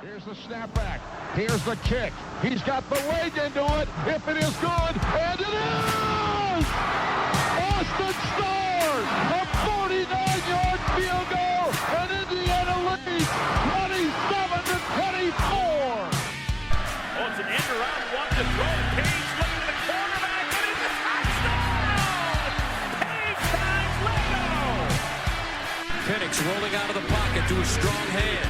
Here's the snapback. Here's the kick. He's got the leg into it. If it is good, and it is! Austin Starr, a 49-yard field goal, and Indiana leads 27-24. Oh, it's an end around one to throw. Page looking at the quarterback, and it's a touchdown! Page finds Leno! Penix rolling out of the pocket to a strong hand.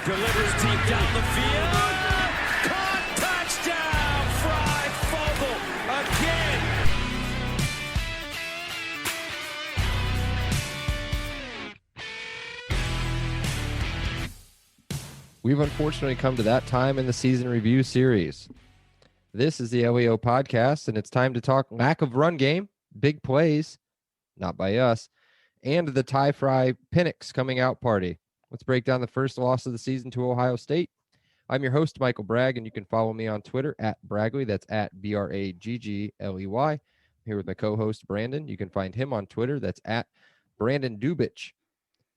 Delivers deep down the field. Caught, touchdown! Fry Fogel again. We've unfortunately come to that time in the season review series. This is the LEO podcast, and it's time to talk lack of run game, big plays, not by us, and the Ty Fry Penix coming out party. Let's break down the first loss of the season to Ohio State. I'm your host, Michael Bragg, and you can follow me on Twitter at Braggley. That's at Braggley. I'm here with my co-host, Brandon. You can find him on Twitter. That's at Brandon Dubich.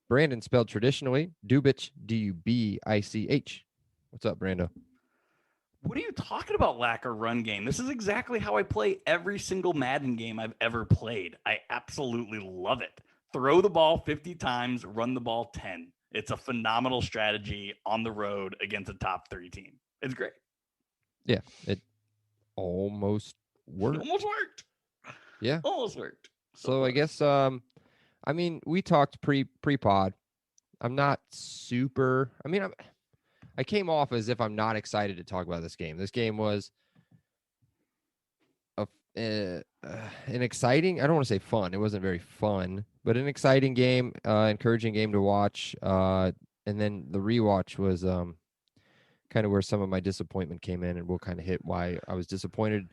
Brandon spelled traditionally, Dubich, D-U-B-I-C-H. What's up, Brando? What are you talking about, lack of run game? This is exactly how I play every single Madden game I've ever played. I absolutely love it. Throw the ball 50 times, run the ball 10. It's a phenomenal strategy on the road against a top 3 team. It's great. Yeah, it almost worked. Almost worked. Yeah. Almost worked. So I guess, I mean, we talked pre-pod. I'm not super, I came off as if I'm not excited to talk about this game. This game was an exciting, I don't want to say fun. It wasn't very fun, but an exciting game, encouraging game to watch. And then the rewatch was kind of where some of my disappointment came in, and we'll kind of hit why I was disappointed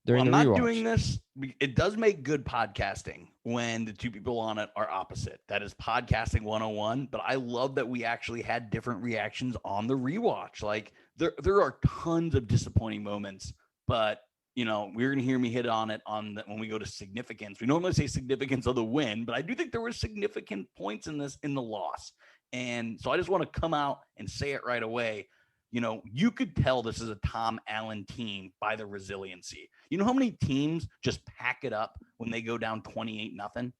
during the rewatch. I'm not doing this. It does make good podcasting when the two people on it are opposite. That is podcasting 101. But I love that we actually had different reactions on the rewatch. Like there are tons of disappointing moments, but you know, we're going to hear me hit on it when we go to significance. We normally say significance of the win, but I do think there were significant points in the loss. And so I just want to come out and say it right away. You know, you could tell this is a Tom Allen team by the resiliency. You know how many teams just pack it up when they go down 28-0?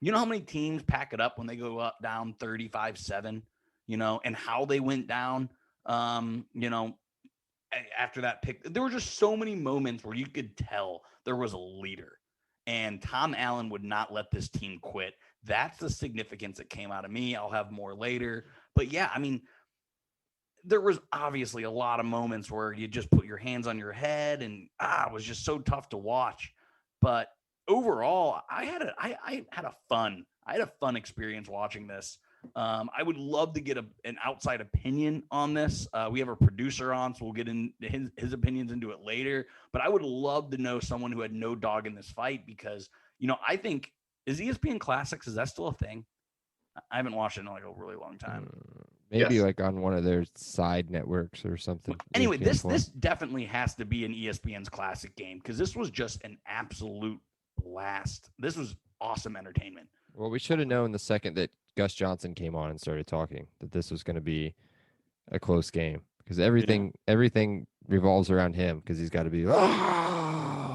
You know how many teams pack it up when they go up down 35-7, you know, and how they went down, you know, after that pick. There were just so many moments where you could tell there was a leader, and Tom Allen would not let this team quit. That's the significance that came out of me. I'll have more later. But yeah, I mean, there was obviously a lot of moments where you just put your hands on your head and it was just so tough to watch. But overall, I had a fun experience watching this. I would love to get an outside opinion on this. We have a producer on, so we'll get in his opinions into it later. But I would love to know someone who had no dog in this fight, because, you know, I think, is ESPN Classics, is that still a thing? I haven't watched it in like a really long time. Maybe like on one of their side networks or something. Anyway, this definitely has to be an ESPN's Classic game, because this was just an absolute blast. This was awesome entertainment. Well, we should have known the second that Gus Johnson came on and started talking that this was going to be a close game, because everything revolves around him, because he's got to be,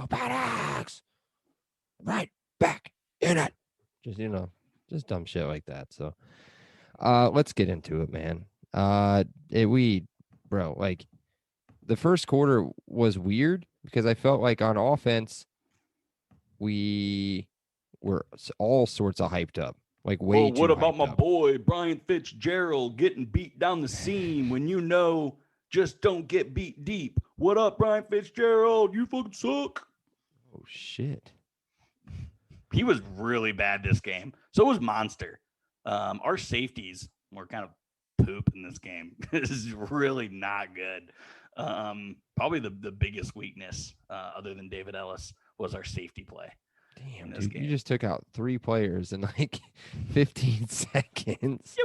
Penix, right back in it. Just, you know, just dumb shit like that. So let's get into it, man. Like the first quarter was weird, because I felt like on offense we were all sorts of hyped up. Like, way too what about my up. boy Brian Fitzgerald getting beat down the seam when you know just don't get beat deep? What up, Brian Fitzgerald? You fucking suck. Oh shit. He was really bad this game. So was Monster. Our safeties were kind of poop in this game. This is really not good. Probably the biggest weakness, other than David Ellis, was our safety play. Damn, dude, you just took out 3 players in like 15 seconds.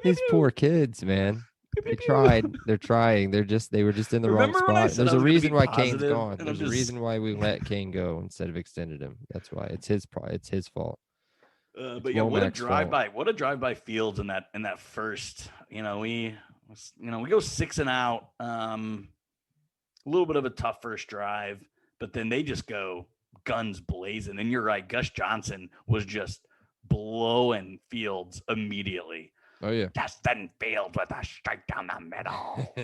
These poor kids, man. They tried. They're trying. They were just in the wrong spot. There's a reason why Kane's gone. There's a reason why we let Kane go instead of extended him. That's why. It's his fault. But yeah, what a drive by Fields in that first. You know, we We go 6 and out. A little bit of a tough first drive, but then they just go guns blazing. And you're right, Gus Johnson was just blowing Fields immediately. Oh yeah. Justin Fields with a strike down the middle.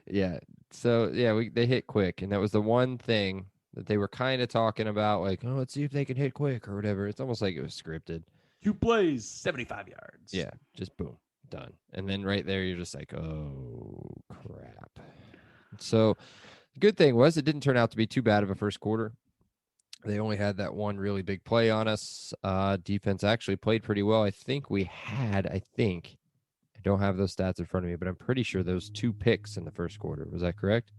Yeah. So yeah, they hit quick, and that was the one thing that they were kind of talking about, like, oh, let's see if they can hit quick or whatever. It's almost like it was scripted. 2 plays, 75 yards. Yeah, just boom, done. And then right there, you're just like, oh crap. So the good thing was it didn't turn out to be too bad of a first quarter. They only had that one really big play on us. Defense actually played pretty well. I think I don't have those stats in front of me, but I'm pretty sure those 2 picks in the first quarter. Was that correct?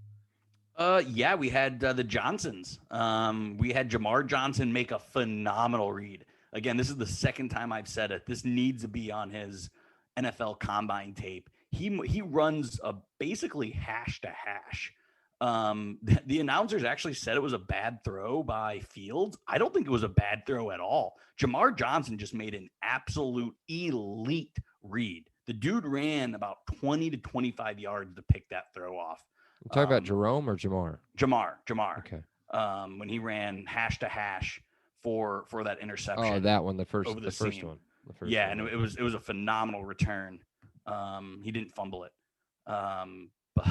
Yeah, we had the Johnsons. We had Jamar Johnson make a phenomenal read. Again, this is the second time I've said it. This needs to be on his NFL Combine tape. He runs a basically hash to hash. The announcers actually said it was a bad throw by Fields. I don't think it was a bad throw at all. Jamar Johnson just made an absolute elite read. The dude ran about 20 to 25 yards to pick that throw off. You talking about Jerome or Jamar? Jamar. Okay. When he ran hash to hash for that interception. Oh, that one, the first over the first seam. one. Yeah, and it was a phenomenal return. He didn't fumble it. But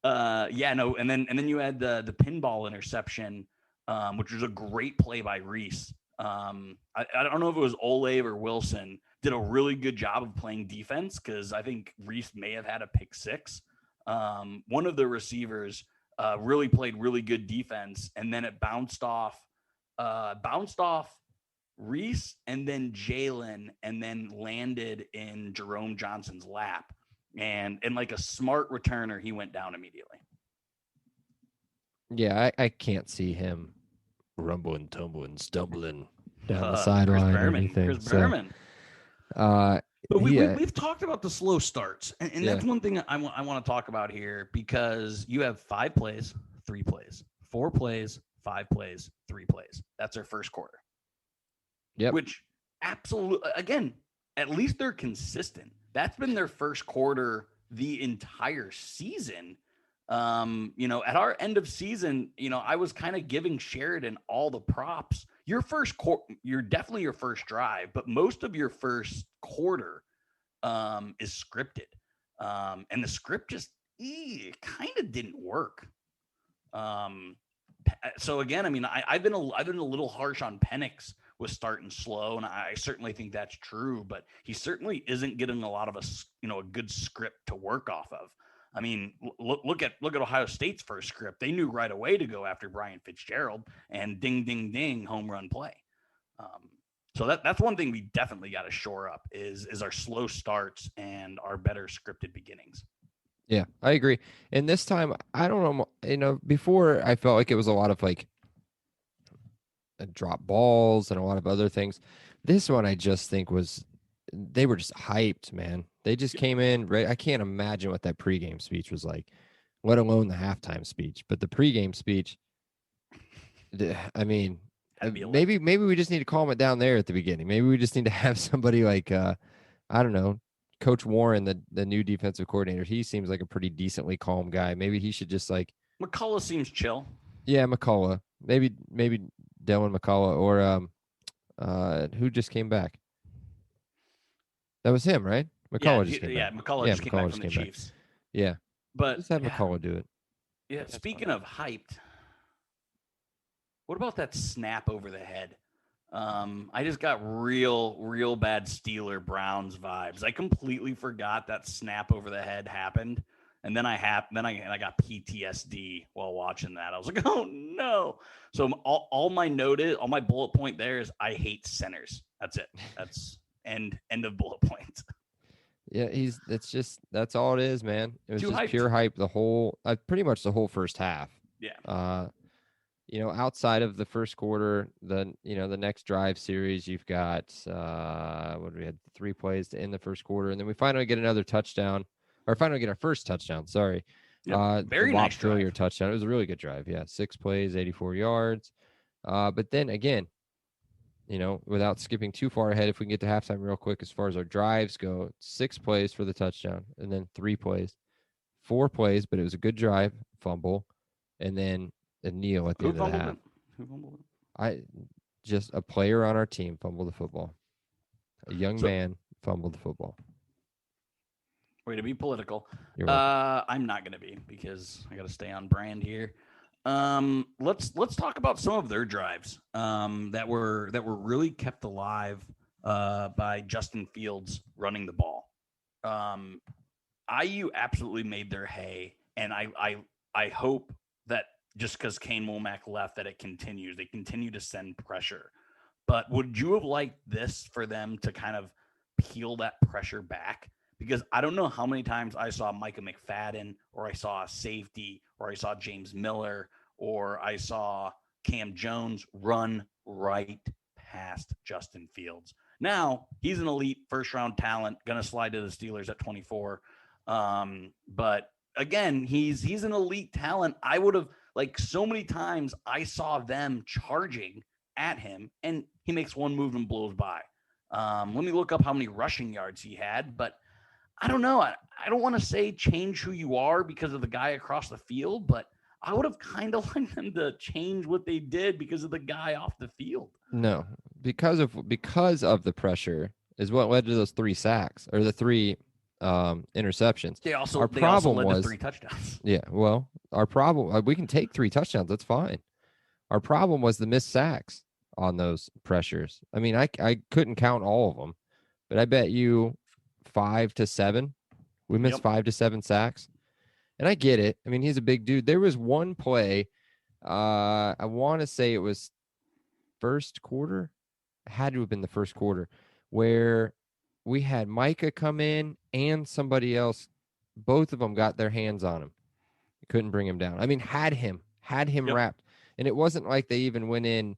and then you had the pinball interception, which was a great play by Reese. I don't know if it was Olave or Wilson did a really good job of playing defense, because I think Reese may have had a pick 6. One of the receivers really played really good defense, and then it bounced off Reese and then Jalen, and then landed in Jerome Johnson's lap. And like a smart returner, he went down immediately. Yeah, I can't see him rumbling, tumbling, stumbling down the sideline or anything. Chris Berman. But we've talked about the slow starts, and that's one thing I want to talk about here, because you have 5 plays, 3 plays, 4 plays, 5 plays, 3 plays. That's our first quarter. Yep. Which absolutely, again, at least they're consistent. That's been their first quarter the entire season. At our end of season, I was kind of giving Sheridan all the props. Your first you're definitely your first drive, but most of your first quarter is scripted. And the script just kind of didn't work. So again, I've been a little harsh on Penix with starting slow, and I certainly think that's true, but he certainly isn't getting a lot of a good script to work off of. Look at Ohio State's first script. They knew right away to go after Brian Fitzgerald, and ding, ding, ding, home run play. So that's one thing we definitely got to shore up is our slow starts and our better scripted beginnings. Yeah, I agree. And this time, I don't know, before I felt like it was a lot of like drop balls and a lot of other things. This one I just think they were just hyped, man. They just came in, right? I can't imagine what that pregame speech was like, let alone the halftime speech. But the pregame speech, maybe we just need to calm it down there at the beginning. Maybe we just need to have somebody like, I don't know, Coach Warren, the new defensive coordinator. He seems like a pretty decently calm guy. Maybe he should just like. McCullough seems chill. Yeah, McCullough. Maybe Dylan McCullough, or who just came back? That was him, right? McCullough just came back. McCullough just came back from the Chiefs. Yeah. But just have McCullough do it. Yeah, speaking of hyped, what about that snap over the head? I just got real bad Steeler Browns vibes. I completely forgot that snap over the head happened. And then I got PTSD while watching that. I was like, oh no. So all my bullet point there is I hate centers. That's it. That's end of bullet point. Yeah, that's all it is, man. It was Too just hyped. pure hype pretty much the whole first half. Yeah. Outside of the first quarter, the next drive series, you've got we had 3 plays to end the first quarter, and then we finally get another touchdown. Or finally get our first touchdown, sorry. Yep. Very nice drive. Touchdown. It was a really good drive. Yeah, 6 plays, 84 yards. But then again, without skipping too far ahead, if we can get to halftime real quick, as far as our drives go, 6 plays for the touchdown, and then 3 plays, 4 plays, but it was a good drive, fumble, and then a kneel at the Who end of the fumbled half. it? Who fumbled it? Just a player on our team fumbled the football. A young man fumbled the football. Way to be political. You're welcome. I'm not going to be, because I got to stay on brand here. Let's talk about some of their drives that were really kept alive by Justin Fields running the ball. IU absolutely made their hay, and I hope that just because Kane Womack left, that it continues. They continue to send pressure. But would you have liked this for them to kind of peel that pressure back? Because I don't know how many times I saw Micah McFadden, or I saw a safety, or I saw James Miller, or I saw Cam Jones run right past Justin Fields. Now, he's an elite first-round talent, going to slide to the Steelers at 24. But again, he's an elite talent. I would have, like, so many times I saw them charging at him, and he makes one move and blows by. Let me look up how many rushing yards he had, but I don't know. I don't want to say change who you are because of the guy across the field, but I would have kind of liked them to change what they did because of the guy off the field. No, because of the pressure is what led to those 3 sacks, or the 3 interceptions. They also Our problem led was to 3 touchdowns. Yeah, well, our problem, we can take 3 touchdowns. That's fine. Our problem was the missed sacks on those pressures. I mean, I couldn't count all of them, but I bet you 5 to 7. We missed 5 to 7 sacks. And I get it. I mean, he's a big dude. There was one play, I want to say it was first quarter. It had to have been the first quarter, where we had Micah come in and somebody else. Both of them got their hands on him. Couldn't bring him down. I mean, had him wrapped. And it wasn't like they even went in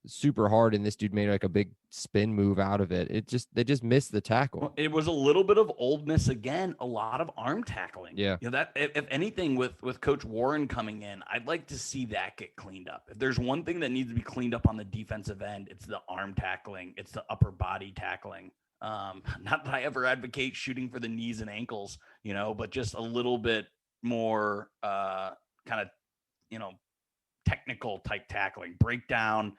super hard and this dude made like a big spin move out of it. They just missed the tackle. It was a little bit of Old Miss again, a lot of arm tackling. Yeah. That if anything, with Coach Warren coming in, I'd like to see that get cleaned up. If there's one thing that needs to be cleaned up on the defensive end, it's the arm tackling, it's the upper body tackling. Not that I ever advocate shooting for the knees and ankles, but just a little bit more kind of, technical type tackling, breakdown,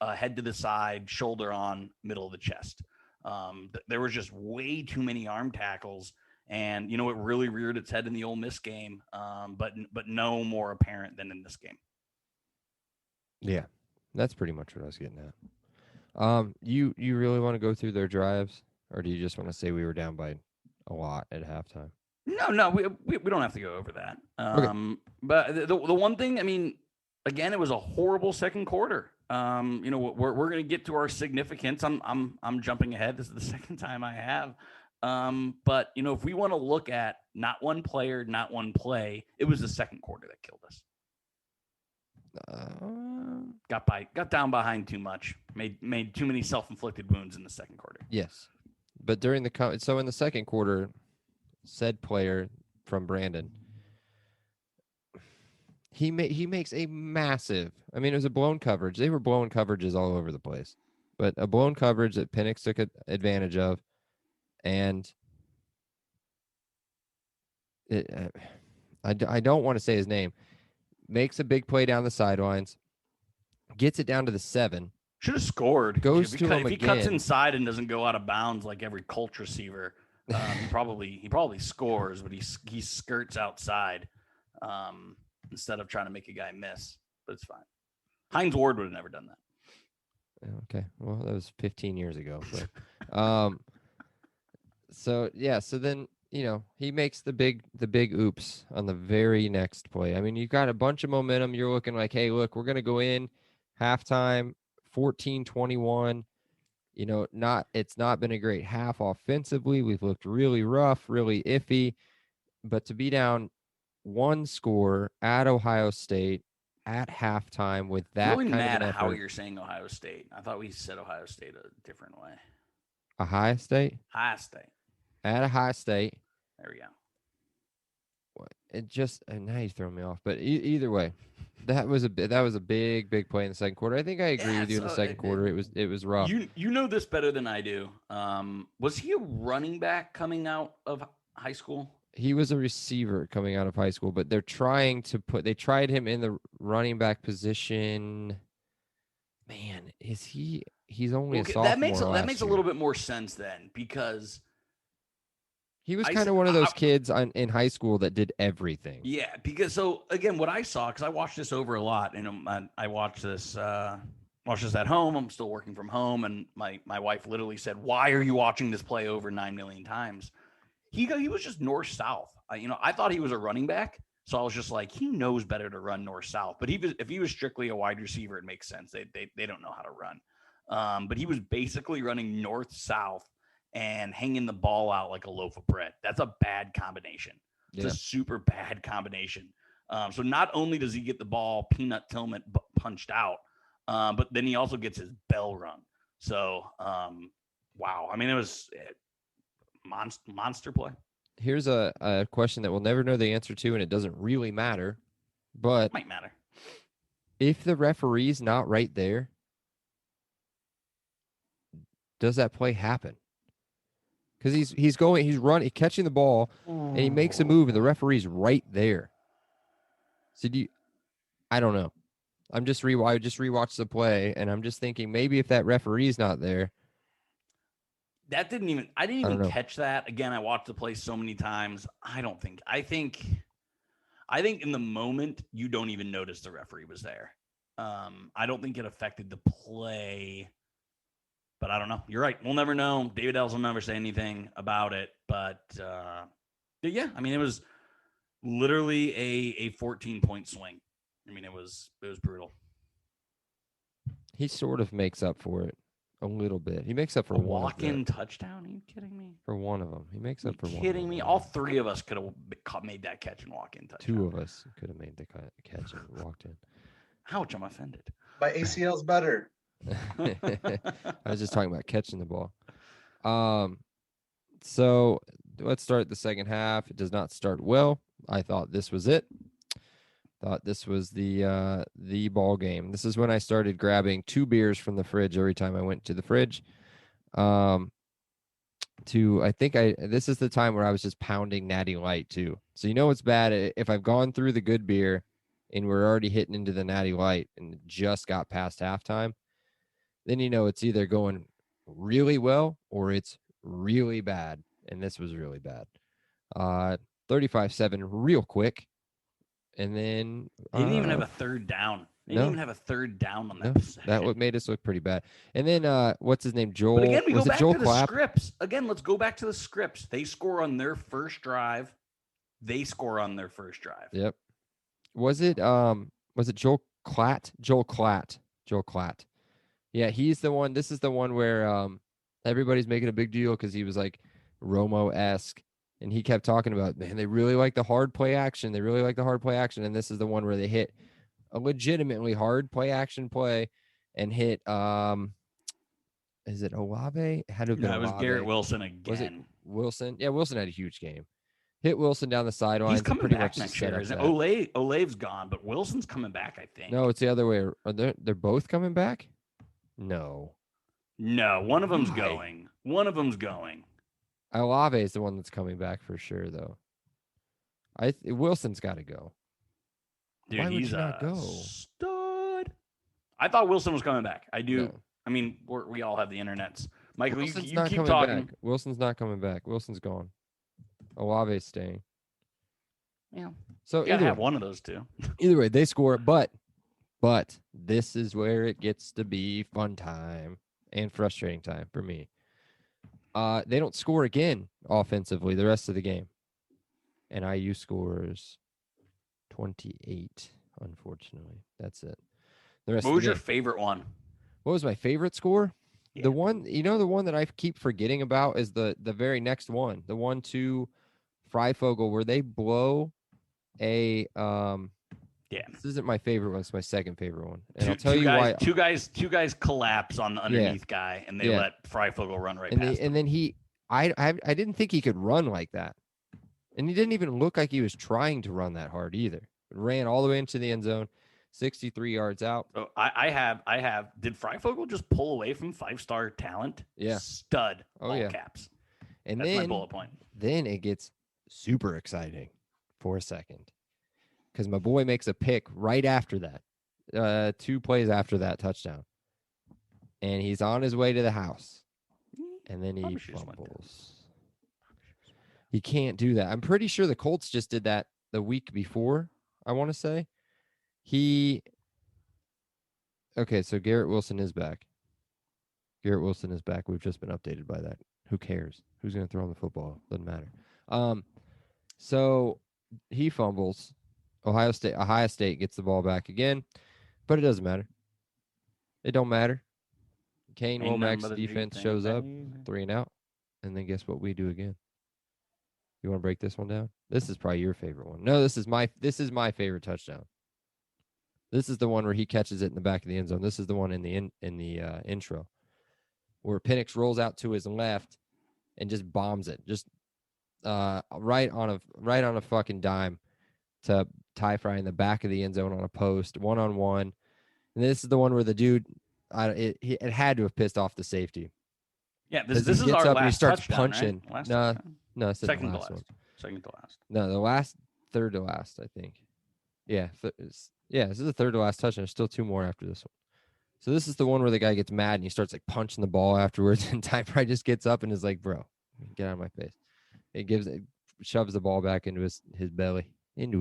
head to the side, shoulder on, middle of the chest. There was just way too many arm tackles, and it really reared its head in the Ole Miss game, but no more apparent than in this game. Yeah, that's pretty much what I was getting at. You really want to go through their drives, or do you just want to say we were down by a lot at halftime? No, we don't have to go over that. Okay. But the one thing, I mean, again, it was a horrible second quarter. We're going to get to our significance. I'm jumping ahead. This is the second time I have. But if we want to look at not one player, not one play, it was the second quarter that killed us. Got down behind too much. Made too many self-inflicted wounds in the second quarter. Yes, but in the second quarter, said player from Brandon, he makes a massive. I mean, it was a blown coverage. They were blowing coverages all over the place, but a blown coverage that Penix took advantage of, and I don't want to say his name. Makes a big play down the sidelines, gets it down to the 7. Should have scored. Goes to him if he again. cuts inside and doesn't go out of bounds like every Colts receiver, he probably scores, but he skirts outside instead of trying to make a guy miss. But it's fine. Hines Ward would have never done that. Okay, well, that was 15 years ago. But, so then he makes the big oops on the very next play. I mean, you've got a bunch of momentum. You're looking like, hey, look, we're gonna go in halftime 14-21. It's not been a great half offensively. We've looked really rough, really iffy. But to be down 1 score at Ohio State at halftime with that really kind mad of at how effort. you're saying Ohio State. I thought we said Ohio State a different way. Ohio State? Ohio State. At Ohio State. There we go. it just and now you throw me off. But either way, that was a big play in the second quarter. I think I agree with you in the second quarter. It was rough. You know this better than I do. Was he a running back coming out of high school? He was a receiver coming out of high school, but they tried him in the running back position. Man, he's only a sophomore. That makes a little bit more sense then, because he was kind of one of those kids in high school that did everything. Yeah, because so again, what I saw, because I watched this over a lot, and I watched this at home. I'm still working from home, and my wife literally said, "Why are you watching this play over 9 million times?" He was just north-south. I thought he was a running back, so I was just like, he knows better to run north-south. But if he was strictly a wide receiver, it makes sense. They don't know how to run. But he was basically running north-south and hanging the ball out like a loaf of bread. That's a bad combination. It's a super bad combination. So not only does he get the ball peanut Tillman punched out, but then he also gets his bell rung. So, wow. I mean, it was monster play. Here's a question that we'll never know the answer to, and it doesn't really matter, but it might matter. If the referee's not right there, does that play happen? Because he's catching the ball, and he makes a move, and the referee's right there. So I don't know. I just rewatched the play, and I'm just thinking maybe if that referee's not there. I didn't even catch that. Again, I watched the play so many times. I think in the moment you don't even notice the referee was there. I don't think it affected the play, but I don't know. You're right. We'll never know. David Ells will never say anything about it, but yeah, I mean, it was literally a 14-point swing. I mean, it was brutal. He sort of makes up for it. A little bit. He makes up for one walk-in touchdown. Are you kidding me? For one of them, he makes up for one. Kidding me? All three of us could have made that catch and walk-in touchdown. Two of us could have made the catch and walked in. Ouch! I'm offended. My ACL's better. I was just talking about catching the ball. So let's start the second half. It does not start well. I thought this was it. Thought this was the ball game. This is when I started grabbing 2 beers from the fridge every time I went to the fridge. This is the time where I was just pounding Natty Light too. So what's bad if I've gone through the good beer and we're already hitting into the Natty Light and just got past halftime, then it's either going really well or it's really bad. And this was really bad. 35-7 real quick. And then they didn't even have a third down. They didn't even have a third down on that possession. That what made us look pretty bad. And then what's his name? Joel. But again, we go back to the Clapp? scripts. Again, let's go back to the scripts. They score on their first drive. Yep. Was it Joel Klatt? Joel Klatt. Yeah, he's the one. This is the one where everybody's making a big deal because he was like Romo-esque. And he kept talking about, man, they really like the hard play action. And this is the one where they hit a legitimately hard play action play and hit, is it Olave? It had to have been it was Olave. Garrett Wilson again. Was it Wilson? Yeah, Wilson had a huge game. Hit Wilson down the sidelines. He's coming back next year. Isn't it? Olave's gone, but Wilson's coming back, I think. No, it's the other way. They're both coming back? No, one of them's going. Olave is the one that's coming back for sure, though. Wilson's got to go. Dude, Why he's would you not go? Stud. I thought Wilson was coming back. I do. No. I mean, we all have the internets. Michael, you keep coming talking. Back. Wilson's not coming back. Wilson's gone. Olave's staying. Yeah. So you gotta have one of those two. Either way, they score, but this is where it gets to be fun time and frustrating time for me. They don't score again offensively the rest of the game. And IU scores 28, unfortunately. That's it. What was your favorite one? What was my favorite score? Yeah. The one, the one that I keep forgetting about is the very next one. The 1-2 Freifogel where they blow a Yeah. This isn't my favorite one. It's my second favorite one. And I'll tell you why. Two guys collapse on the underneath guy, and they let Freifogel run right past him. And then I didn't think he could run like that. And he didn't even look like he was trying to run that hard either. Ran all the way into the end zone, 63 yards out. Oh, I have. Did Freifogel just pull away from 5-star talent? Yeah. Stud. Oh, all yeah. caps. And That's my then, bullet point. then it gets super exciting for a second because my boy makes a pick right after that, 2 plays after that touchdown. And he's on his way to the house. And then he Probably should've went down. fumbles. He can't do that. I'm pretty sure the Colts just did that the week before, I want to say. Okay, so Garrett Wilson is back. Garrett Wilson is back. We've just been updated by that. Who cares? Who's going to throw him the football? Doesn't matter. So he fumbles. Ohio State gets the ball back again, but it doesn't matter. It don't matter. Kane Ain't nothing Womack's but a G defense thing, shows up, baby. 3 and out, and then guess what we do again? You want to break this one down? This is probably your favorite one. No, this is my favorite touchdown. This is the one where he catches it in the back of the end zone. This is the one in the intro where Penix rolls out to his left and just bombs it, just right on a fucking dime to Ty Fry in the back of the end zone on a post, 1-on-1. And this is the one where the dude, it had to have pissed off the safety. Yeah, Because this he is gets our up and he last starts touchdown, punching. Right? Last No, touchdown? no, it's Second the to last last. one. Second to last. No, the third to last, I think. Yeah, this is the third to last touchdown. There's still 2 more after this one. So this is the one where the guy gets mad and he starts like punching the ball afterwards, and Ty Fry just gets up and is like, "Bro, get out of my face." It shoves the ball back into his belly, And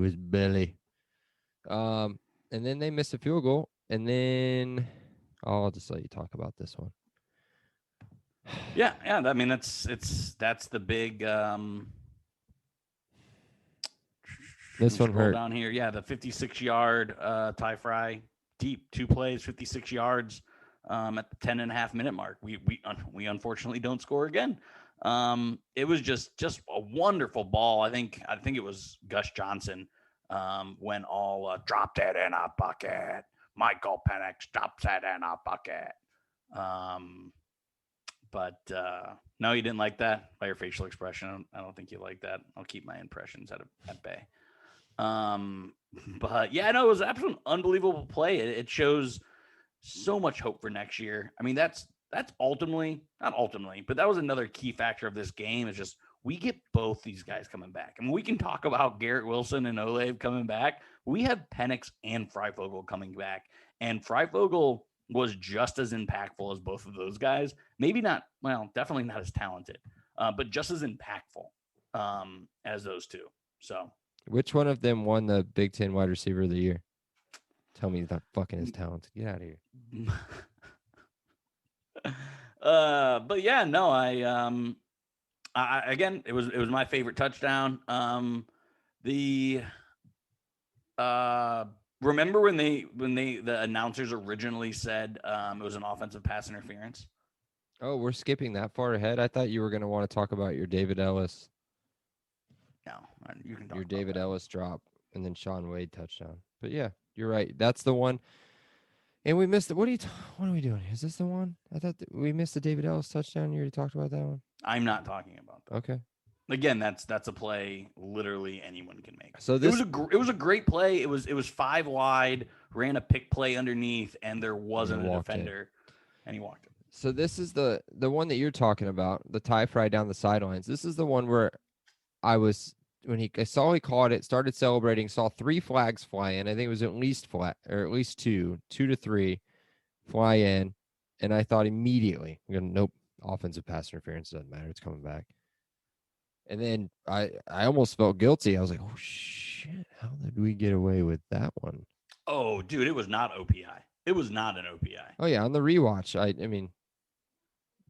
then they miss a field goal, and then I'll just let you talk about this one. Yeah. I mean, that's the big. This one scroll hurt. down here. Yeah, the 56-yard Ty Fry deep, 2 plays, 56 yards at the 10.5-minute mark. We unfortunately don't score again. It was just a wonderful ball. I think it was Gus Johnson when all dropped it in a bucket. Michael Penix drops it in a bucket. But no, you didn't like that by your facial expression. I don't think you like that. I'll keep my impressions at bay. But yeah, no, it was an absolute unbelievable play. It shows so much hope for next year. I mean, that's ultimately, not ultimately, but that was another key factor of this game. Is just we get both these guys coming back. I mean, we can talk about Garrett Wilson and Olave coming back. We have Penix and Freifogel coming back, and Freifogel was just as impactful as both of those guys. Maybe not, well, definitely not as talented, but just as impactful as those two. So, Which one of them won the Big Ten Wide Receiver of the Year? Tell me that fucking is talented. Get out of here. But yeah, no, I again, it was my favorite touchdown. Remember when the announcers originally said it was an offensive pass interference? Oh, we're skipping that far ahead. I thought you were going to want to talk about your David Ellis. No, you can talk Your about David that. Ellis drop and then Sean Wade touchdown. But yeah, you're right. That's the one. And we missed it. What are we doing? Is this the one? I thought we missed the David Ellis touchdown. You already talked about that one. I'm not talking about that. Okay. Again, that's a play literally anyone can make. So this it was a great play. It was 5 wide, ran a pick play underneath, and there wasn't a defender, and he walked it. So this is the one that you're talking about, the Ty Fry down the sidelines. This is the one where I saw he caught it, started celebrating, saw 3 flags fly in. I think it was at least 2 to 3 fly in. And I thought immediately, nope, offensive pass interference doesn't matter. It's coming back. And then I almost felt guilty. I was like, oh shit, how did we get away with that one? Oh, dude, it was not OPI. It was not an OPI. Oh yeah, on the rewatch, I mean,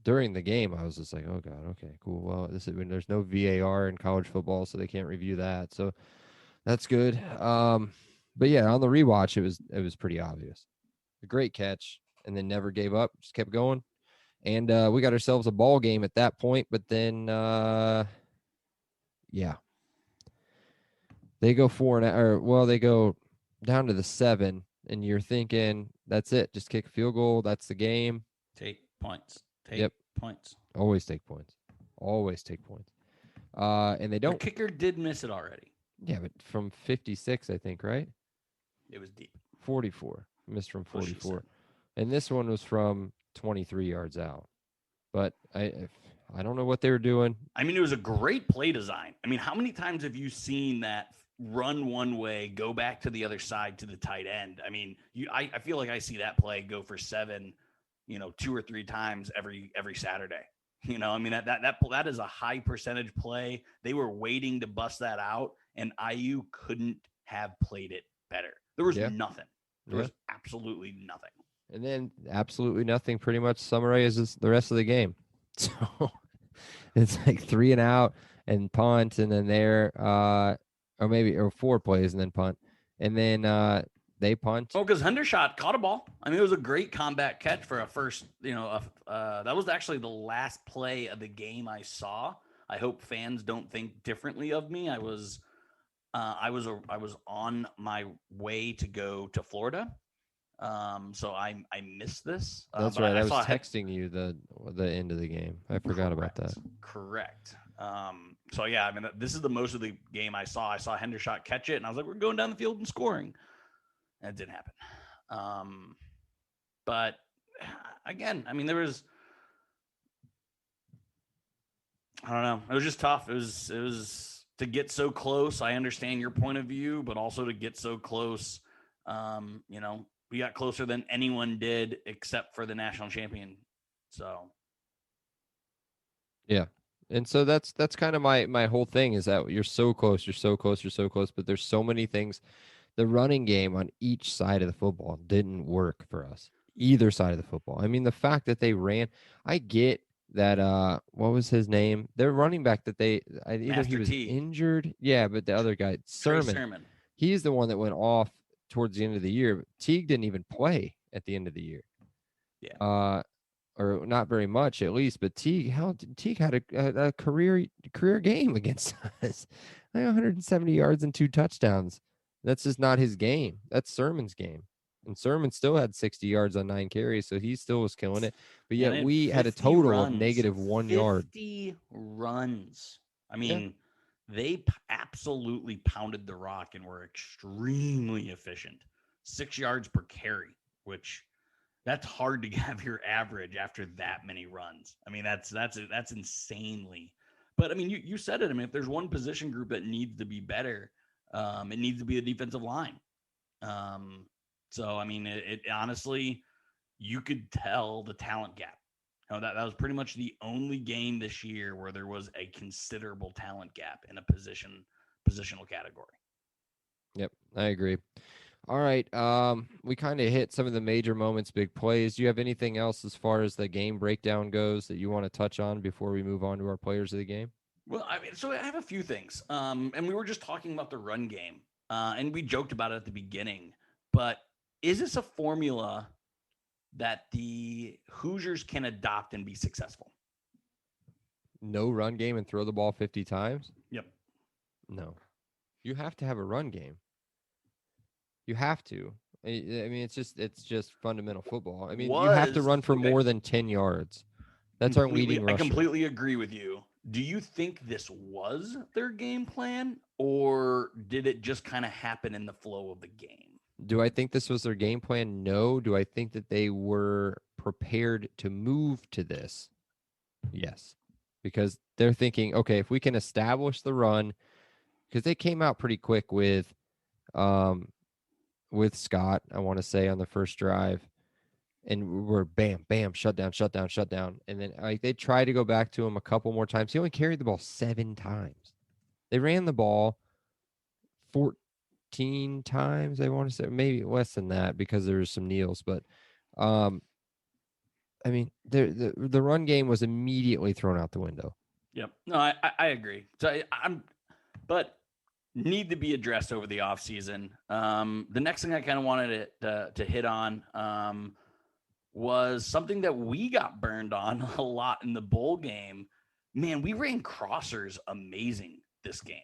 during the game, I was just like, oh god, okay, cool. Well, this is when there's no VAR in college football, so they can't review that. So that's good. But yeah, on the rewatch, it was pretty obvious. A great catch, and then never gave up, just kept going. And we got ourselves a ball game at that point, but then yeah. They go they go down to the 7, and you're thinking, that's it. Just kick a field goal. That's the game. Take points. Yep. Points. Always take points. Always take points. And they The don't. kicker did miss it already. Yeah, but from 56, I think, right? It was deep. 44. Missed from What she 44. said. And this one was from 23 yards out. But I don't know what they were doing. I mean, it was a great play design. I mean, how many times have you seen that run one way, go back to the other side to the tight end? I mean, I feel like I see that play go for 7, 2 or 3 times every Saturday. I mean, that is a high percentage play. They were waiting to bust that out, and IU couldn't have played it better. There was nothing. There was absolutely nothing. And then absolutely nothing pretty much summarizes the rest of the game. So it's like 3 and out and punt, and then or 4 plays and then punt. And then they punt. Oh, because Hendershot caught a ball. I mean, it was a great combat catch for a first, that was actually the last play of the game I saw. I hope fans don't think differently of me. I was on my way to go to Florida. So I missed this. That's right. I was texting you the end of the game. I forgot about that. Correct. So yeah, I mean, this is the most of the game I saw. I saw Hendershot catch it, and I was like, we're going down the field and scoring. And it didn't happen. But again, I mean, I don't know. It was just tough. It was to get so close. I understand your point of view, but also to get so close, we got closer than anyone did except for the national champion. So. Yeah. And so that's kind of my whole thing is that you're so close, but there's so many things. The running game on each side of the football didn't work for us. Either side of the football. I mean, the fact that they ran, I get that what was his name? Their running back that either he was injured. Yeah, but the other guy, Sermon. He's the one that went off towards the end of the year. But Teague didn't even play at the end of the year. Yeah. Or not very much at least, but Teague had a career game against us. Like 170 yards and 2 touchdowns. That's just not his game. That's Sermon's game. And Sermon still had 60 yards on 9 carries, so he still was killing it. But yet we had a total of -1 yard. 50 runs. I mean, they absolutely pounded the rock and were extremely efficient. 6 yards per carry, which that's hard to have your average after that many runs. I mean, that's insanely. But I mean, you said it. I mean, if there's one position group that needs to be better, it needs to be the defensive line. So, I mean, it honestly, you could tell the talent gap. That was pretty much the only game this year where there was a considerable talent gap in a positional category. Yep, I agree. All right. We kind of hit some of the major moments, big plays. Do you have anything else as far as the game breakdown goes that you want to touch on before we move on to our players of the game? Well, I mean, so I have a few things. And we were just talking about the run game, and we joked about it at the beginning. But is this a formula that the Hoosiers can adopt and be successful? No run game and throw the ball 50 times? Yep. No. You have to have a run game. You have to. I mean, it's just fundamental football. I mean, you have to run for more than 10 yards. That's our leading rusher. I completely agree with you. Do you think this was their game plan, or did it just kind of happen in the flow of the game? Do I think this was their game plan? No. Do I think that they were prepared to move to this? Yes. Because they're thinking, okay, if we can establish the run, because they came out pretty quick with Scott, I want to say, on the first drive. And we're bam, bam, shut down. And then they tried to go back to him a couple more times. He only carried the ball 7 times. They ran the ball 14 times, I want to say, maybe less than that because there was some kneels. But, I mean, the run game was immediately thrown out the window. Yep. No, I agree. So but need to be addressed over the offseason. The next thing I kind of wanted to hit on was something that we got burned on a lot in the bowl game. Man, we ran crossers amazing this game.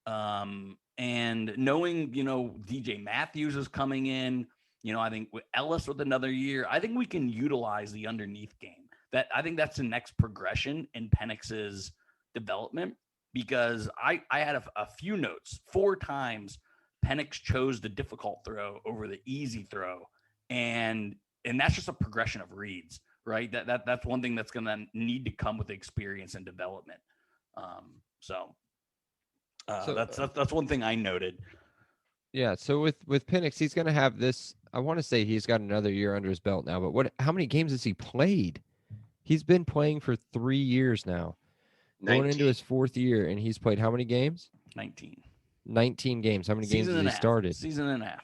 And knowing, DJ Matthews is coming in, I think with Ellis with another year, I think we can utilize the underneath game. I think that's the next progression in Penix's development. because I had a few notes. 4 times Penix chose the difficult throw over the easy throw. And that's just a progression of reads, right? That's one thing that's going to need to come with experience and development. That's one thing I noted. Yeah. So with Penix, he's going to have this. I want to say he's got another year under his belt now. But how many games has he played? He's been playing for 3 years now, 19. going into his 4th year, and he's played how many games? 19. 19 games. How many games has he started? Season and a half.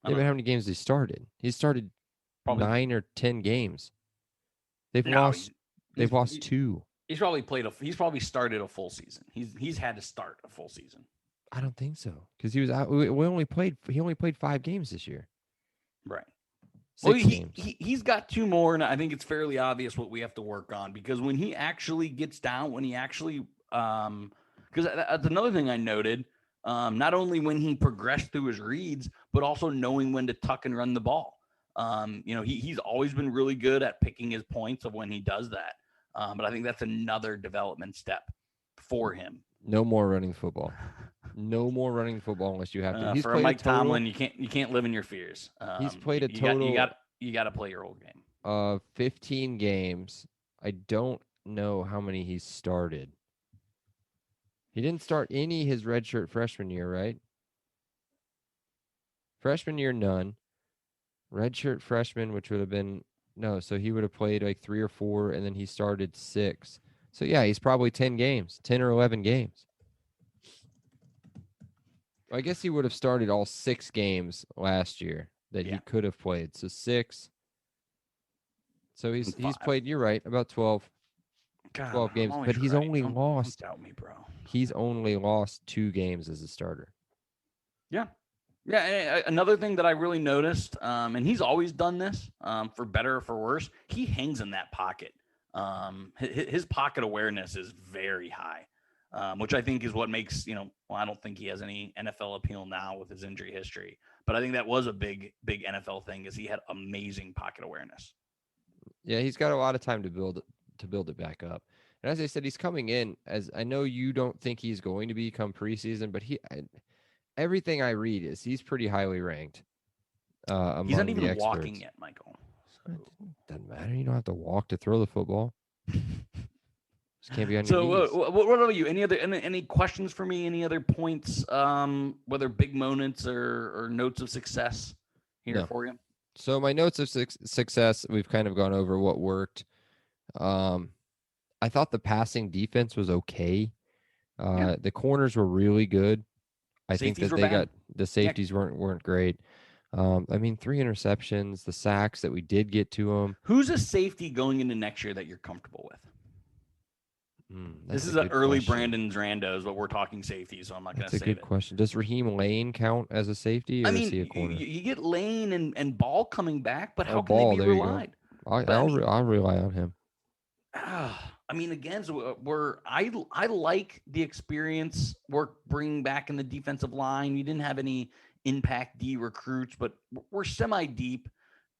Yeah, but how many games has he started? He started probably 9 or 10 games. They've lost 2. He's probably started a full season. He's had to start a full season. I don't think so, because he was out. He only played 5 games this year. Right. 6 games. He's got 2 more, and I think it's fairly obvious what we have to work on, because when he actually gets down, because that's another thing I noted, not only when he progressed through his reads, but also knowing when to tuck and run the ball. He's always been really good at picking his points of when he does that. But I think that's another development step for him. No more running football. No more running football unless you have to. He's for Mike Tomlin, you can't live in your fears. He's played a total. You got to play your old game. 15 games. I don't know how many he's started. He didn't start any his redshirt freshman year, right? Freshman year, none. Redshirt freshman, which would have been no, so he would have played like 3 or 4, and then he started 6. So yeah, he's probably 10 games, 10 or 11 games. I guess he would have started all 6 games last year that he could have played. So 6. So he's played, you're right, about 12 games. But he's only lost. Don't doubt me, bro. He's only lost 2 games as a starter. Yeah. Yeah, another thing that I really noticed, and he's always done this, for better or for worse, he hangs in that pocket. His pocket awareness is very high. Which I think is what makes, I don't think he has any NFL appeal now with his injury history, but I think that was a big NFL thing, is he had amazing pocket awareness. Yeah, he's got a lot of time to build it back up. And as I said, he's coming in, as I know you don't think he's going to become preseason, but everything I read is he's pretty highly ranked. He's not even walking yet, Michael. So. Doesn't matter. You don't have to walk to throw the football. Just can't be on your knees. What about you? Any questions for me? Any other points, whether big moments or notes of success here for you? So my notes of success, we've kind of gone over what worked. I thought the passing defense was okay. The corners were really good. I think that they got the safeties weren't great. 3 interceptions, the sacks that we did get to them. Who's a safety going into next year that you're comfortable with? This is an early question. Brandon Randos, but we're talking safety, so I'm not going to say it. That's a good question. Does Raheem Lane count as a safety, or is he a corner? You get Lane and Ball coming back, but how can they be relied? I'll rely on him. Again, so I like the experience we're bringing back in the defensive line. We didn't have any impact D recruits, but we're semi-deep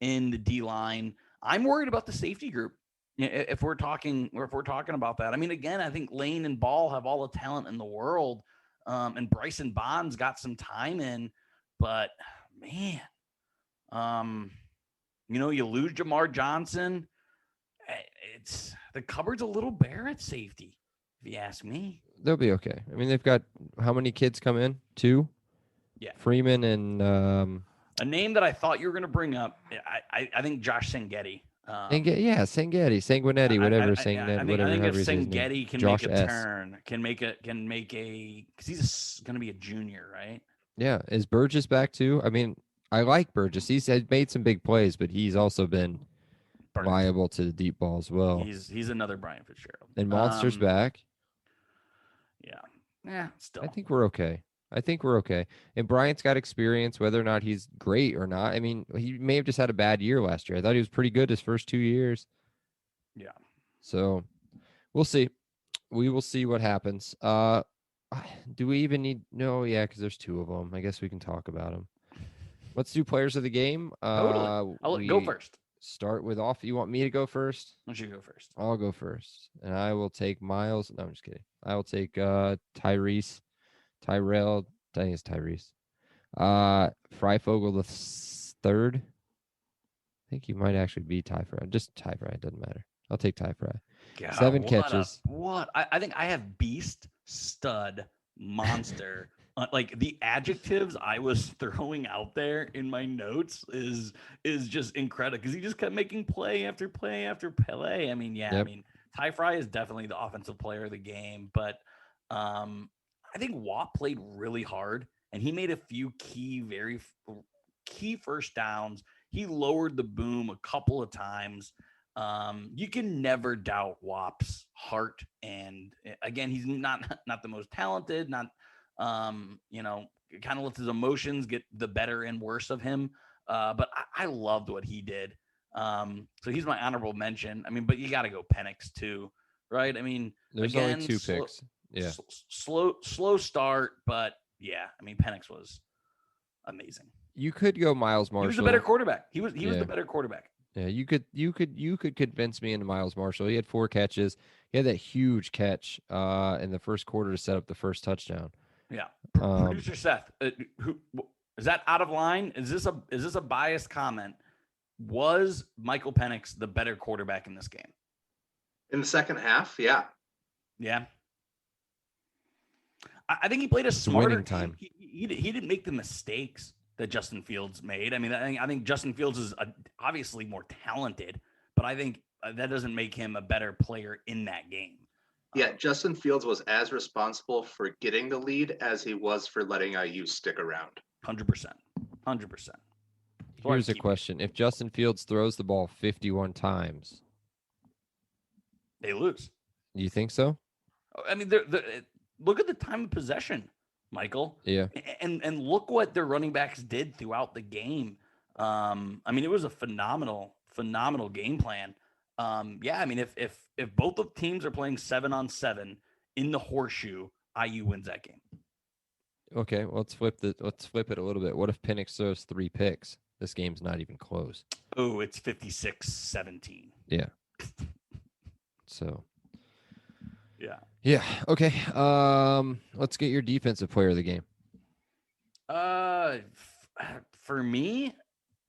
in the D line. I'm worried about the safety group. If we're talking about that, again, I think Lane and Ball have all the talent in the world, and Bryson Bond's got some time in, but man, you lose Jamar Johnson. It's the cupboard's a little bare at safety, if you ask me. They'll be okay. They've got how many kids come in? 2. Yeah, Freeman and a name that I thought you were going to bring up. I think Josh Sanguetti. Sanguinetti, whatever. I think if Sanguetti can make a turn, because he's going to be a junior, right? Yeah. Is Burgess back too? I like Burgess. He's made some big plays, but he's also been liable to the deep ball as well. He's another Brian Fitzgerald. And Monster's back. Yeah. Still, I think we're okay. And Bryant's got experience, whether or not he's great or not. He may have just had a bad year last year. I thought he was pretty good his first 2 years. Yeah. So we'll see. We will see what happens. Do we even need? No, yeah, because there's 2 of them. I guess we can talk about them. Let's do players of the game. Totally. Go first. start with off. You want me to go first? Why don't you go first? I'll go first. And I will take Miles. No, I'm just kidding. I will take Tyrell. I think it's Tyrese. Freifogel the third. I think he might actually be Ty Fry. Just Ty Fry. It doesn't matter. I'll take Ty Fry. God, 7 what catches. I think I have beast, stud, monster. Like the adjectives I was throwing out there in my notes is just incredible because he just kept making play after play after play. I mean, yeah, Yep. I mean, Ty Fry is definitely the offensive player of the game, but I think Watt played really hard and he made a few very key first downs. He lowered the boom a couple of times. You can never doubt Watt's heart. And again, he's not the most talented, not, kind of lets his emotions get the better and worse of him. But I loved what he did. So he's my honorable mention. I mean, but you got to go Penix too, right? I mean, There's again, only 2 picks. Yeah. Slow start, but yeah, I mean, Penix was amazing. You could go Miles Marshall. He was the better quarterback. He was Yeah. the better quarterback. Yeah, you could convince me into Miles Marshall. He had 4 catches. He had that huge catch in the first quarter to set up the first touchdown. Yeah. Producer Seth, who is that out of line? Is this a biased comment? Was Michael Penix the better quarterback in this game? In the second half, yeah. Yeah. I think he played a smarter winning time. He didn't make the mistakes that Justin Fields made. I mean, I think Justin Fields is obviously more talented, but I think that doesn't make him a better player in that game. Yeah, Justin Fields was as responsible for getting the lead as he was for letting IU stick around. 100%. 100%. Here's a question. If Justin Fields throws the ball 51 times, They lose. you think so? I mean, look at the time of possession, Michael. Yeah. And look what their running backs did throughout the game. I mean, it was a phenomenal game plan. Yeah, I mean, if both of teams are playing 7-on-7 in the horseshoe, IU wins that game. Okay, well, let's flip it a little bit. What if Penix throws 3 picks? This game's not even close. Oh, it's 56-17. Yeah. So. Yeah. Yeah. Okay. Let's get your defensive player of the game. For me,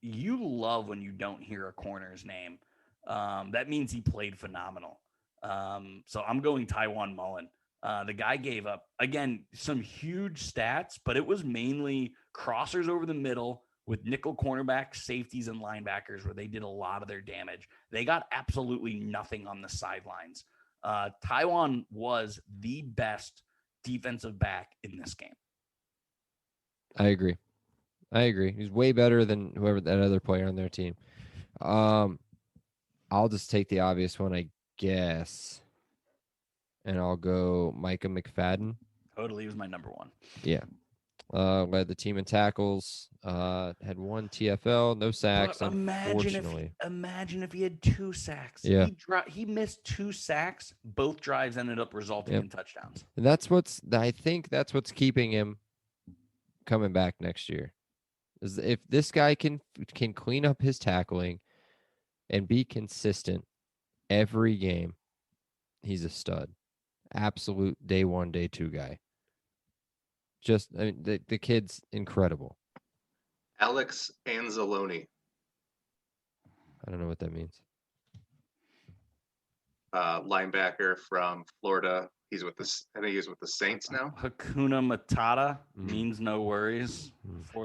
you love when you don't hear a corner's name. That means he played phenomenal. So I'm going Tywone Mullen. The guy gave up, again, some huge stats, but it was mainly crossers over the middle with nickel cornerbacks, safeties, and linebackers where they did a lot of their damage. They got absolutely nothing on the sidelines. Tywone was the best defensive back in this game. I agree. He's way better than whoever that other player on their team. I'll just take the obvious one, I guess. And I'll go Micah McFadden. Totally was my number one. Yeah. Led the team in tackles, had 1 TFL, no sacks, But unfortunately. imagine if he had 2 sacks. Yeah. He missed 2 sacks. Both drives ended up resulting in touchdowns. And I think that's what's keeping him coming back next year. Is if this guy can clean up his tackling and be consistent every game, he's a stud. Absolute day 1, day 2 guy. The kid's incredible. Alex Anzalone, I don't know what that means. linebacker from Florida. I think he's with the Saints now. Hakuna Matata means no worries.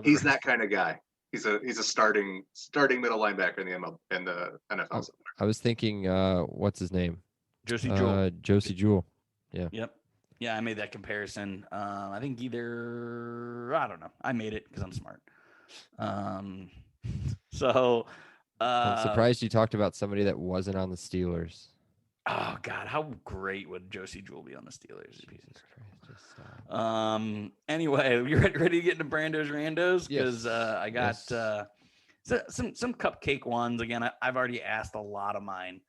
He's that kind of guy. He's a starting middle linebacker in the NFL. I was thinking, what's his name? Josie Jewell. Josie Jewell. Yeah. Yep. Yeah, I made that comparison. I think I don't know. I made it because I'm smart. So I'm surprised you talked about somebody that wasn't on the Steelers. Oh God, how great would Josie Jewell be on the Steelers? Jesus Christ, just stop. Anyway, you ready to get into Brando's Randos? Because Yes. I got some cupcake ones. Again, I've already asked a lot of mine.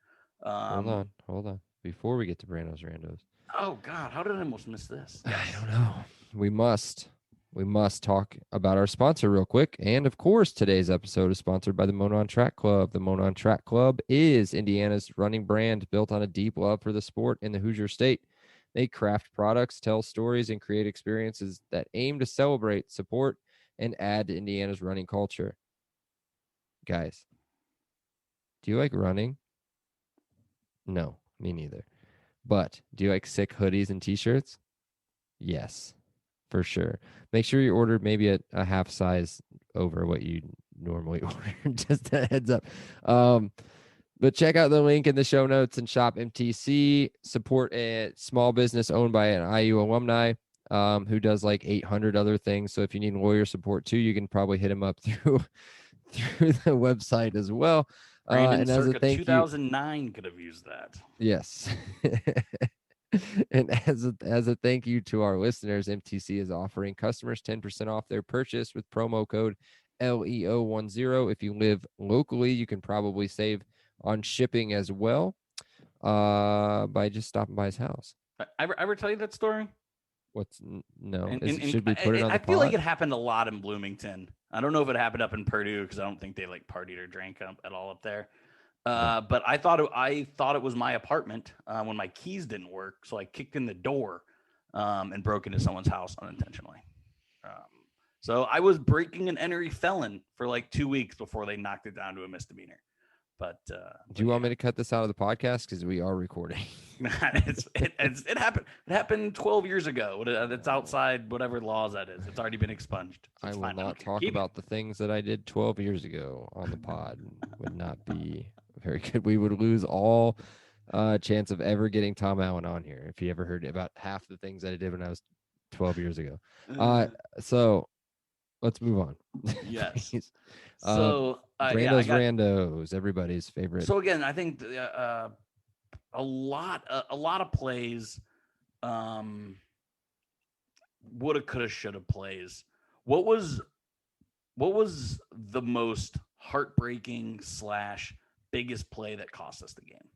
Hold on. Before we get to Brando's Randos. Oh God, how did I almost miss this? I don't know. We must. we must talk about our sponsor real quick. And of course, today's episode is sponsored by the Monon Track Club. The Monon Track Club is Indiana's running brand built on a deep love for the sport in the Hoosier State. They craft products, tell stories, and create experiences that aim to celebrate, support, and add to Indiana's running culture. Guys, do you like running? No, me neither. But do you like sick hoodies and t-shirts? Yes, for sure. Make sure you order maybe a half size over what you normally order. Just a heads up. But check out the link in the show notes and shop MTC. Support a small business owned by an IU alumni who does like 800 other things. So if you need lawyer support too, you can probably hit him up through the website as well. Brandon And as a circa thank you, 2009 could have used that. yes. And as a thank you to our listeners, MTC is offering customers 10% off their purchase with promo code LEO10. If you live locally, you can probably save on shipping as well by just stopping by his house. I ever tell you that story? No? And Should we put it on the I feel like pod? it happened a lot in Bloomington. I don't know if it happened up in Purdue because I don't think they like partied or drank at all up there. But I thought it was my apartment when my keys didn't work, so I kicked in the door and broke into someone's house unintentionally. So I was breaking and entering felon for like 2 weeks before they knocked it down to a misdemeanor. But Do you want me to cut this out of the podcast because we are recording? it happened. It happened 12 years ago. It's outside whatever laws that is. It's already been expunged. So I it's will fine. not don't care. talk Keep it. about the things that I did 12 years ago on the pod. Would not be very good. We would lose all chance of ever getting Tom Allen on here if he ever heard about half the things that I did when I was 12 years ago. So let's move on. Yes. Please. So Brando's Randos, everybody's favorite. So again, I think a lot of plays, woulda, coulda, shoulda plays. What was the most heartbreaking / biggest play that cost us the game?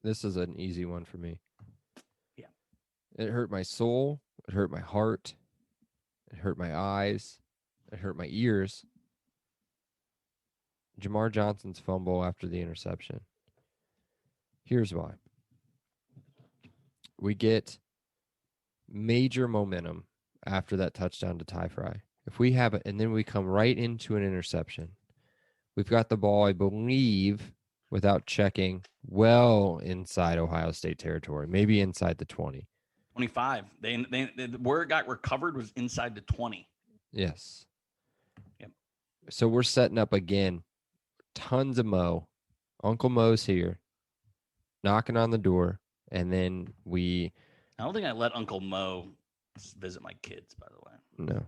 This is an easy one for me. Yeah. It hurt my soul. It hurt my heart. It hurt my eyes. It hurt my ears. Jamar Johnson's fumble after the interception. Here's why. We get major momentum after that touchdown to Ty Fry. If we have it, and then we come right into an interception. We've got the ball, I believe, without checking, well inside Ohio State territory, maybe inside the 20. 25. They where it got recovered was inside the 20. Yes. Yep. So we're setting up again. Tons of Mo. Uncle Mo's here, knocking on the door, and then I don't think I let Uncle Mo visit my kids, by the way. no,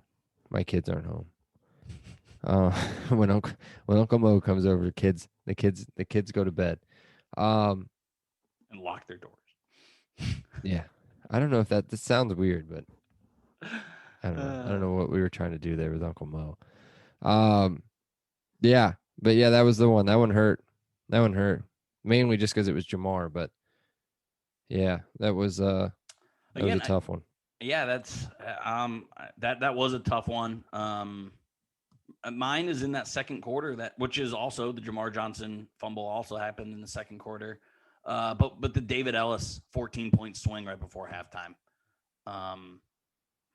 my kids aren't home. When Uncle Mo comes over, the kids go to bed. And lock their doors. Yeah, I don't know if this sounds weird, but I don't know. I don't know what we were trying to do there with Uncle Mo. Yeah, but yeah, that was the one. That one hurt. Mainly just because it was Jamar, but yeah, that was a tough one. Yeah, that's that was a tough one. Mine is in that second quarter, which is also the Jamar Johnson fumble also happened in the second quarter. But the David Ellis 14-point swing right before halftime.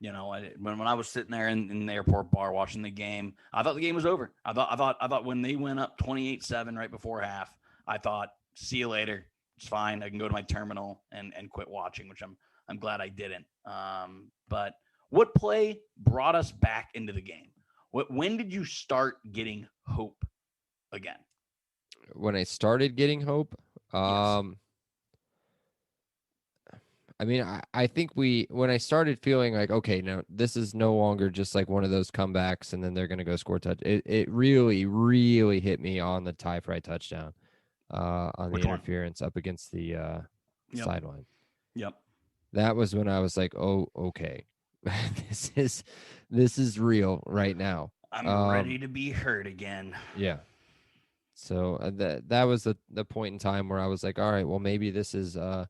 When I was sitting there in the airport bar watching the game, I thought the game was over. I thought when they went up 28-7 right before half, I thought, see you later. It's fine. I can go to my terminal and quit watching, which I'm glad I didn't. But what play brought us back into the game? When did you start getting hope again? When I started getting hope, Yes. I mean, I think when I started feeling like, okay, now this is no longer just like one of those comebacks and then they're going to go score touch. It really, really hit me on the Ty Fry touchdown, on Which the one? interference up against the sideline. Yep. That was when I was like, oh, okay, this is real right now. I'm ready to be hurt again. Yeah. So that was the point in time where I was like, all right, well, maybe this is going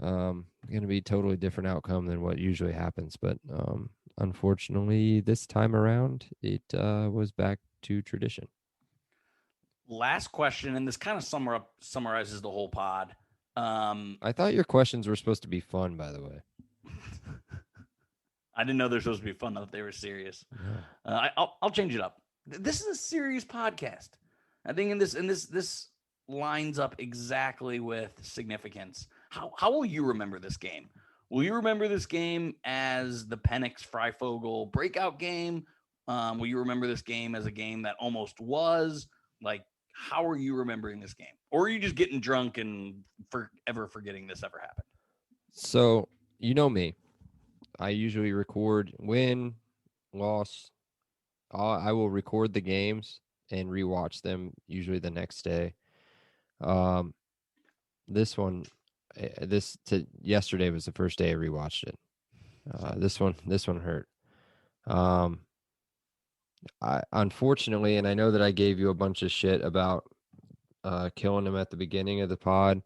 to be a totally different outcome than what usually happens. But unfortunately, this time around, it was back to tradition. Last question, and this kind of summarizes the whole pod. I thought your questions were supposed to be fun, by the way. I didn't know they're supposed to be fun. I thought they were serious. Yeah. I'll change it up. This is a serious podcast. I think this lines up exactly with significance. How will you remember this game? Will you remember this game as the Penix Freifogel breakout game? Will you remember this game as a game that almost was? Like, how are you remembering this game? Or are you just getting drunk and forever forgetting this ever happened? So, you know me. I usually record win, loss. I will record the games and rewatch them usually the next day. Yesterday was the first day I rewatched it. This one hurt. I unfortunately, and I know that I gave you a bunch of shit about killing him at the beginning of the pod.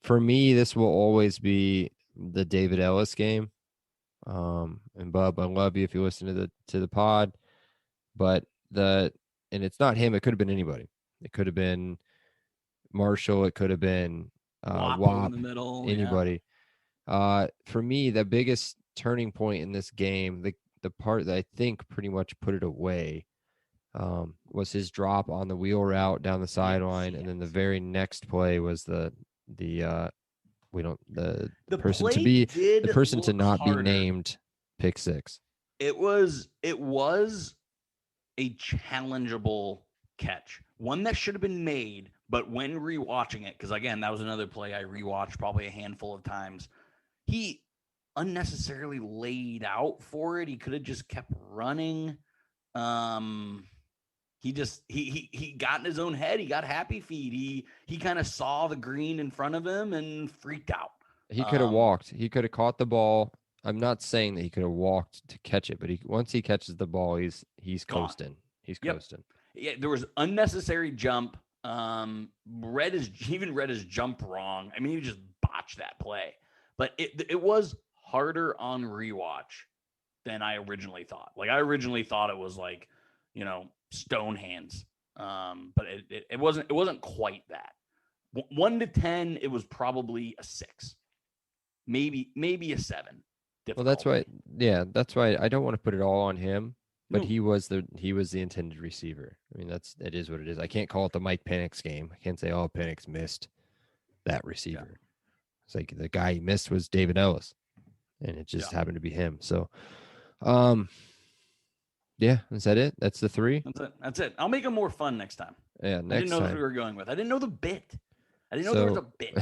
For me, this will always be the David Ellis game. And Bub, I love you if you listen to the pod, but and it's not him. It could have been anybody. It could have been Marshall. It could have been Wap in the middle. Anybody. Yeah. For me, the biggest turning point in this game, the part that I think pretty much put it away, was his drop on the wheel route down the sideline, and then the very next play was the person to not harder. be named pick six. It was a challengeable catch, one that should have been made, but when rewatching it, because again, that was another play I rewatched probably a handful of times, he unnecessarily laid out for it. He could have just kept running. He got in his own head. He got happy feet. He kind of saw the green in front of him and freaked out. He could have walked. He could have caught the ball. I'm not saying that he could have walked to catch it, but once he catches the ball, he's coasting. He's coasting. Yeah, there was unnecessary jump. Read his jump wrong. I mean, he just botched that play. But it was harder on rewatch than I originally thought. Like, I originally thought it was like, stone hands. But it wasn't quite that. 1 to 10, it was probably a 6, maybe a 7. Well, that's why I don't want to put it all on him, but no. He was the intended receiver. I mean, it is what it is. I can't call it the Mike Penix game. I can't say, oh, Penix missed that receiver. Yeah. It's like the guy he missed was David Ellis, and it just happened to be him. So, yeah, is that it? That's the 3? That's it. I'll make it more fun next time. Yeah, next time. I didn't know what we were going with. I didn't know the bit. I didn't know there was a bit.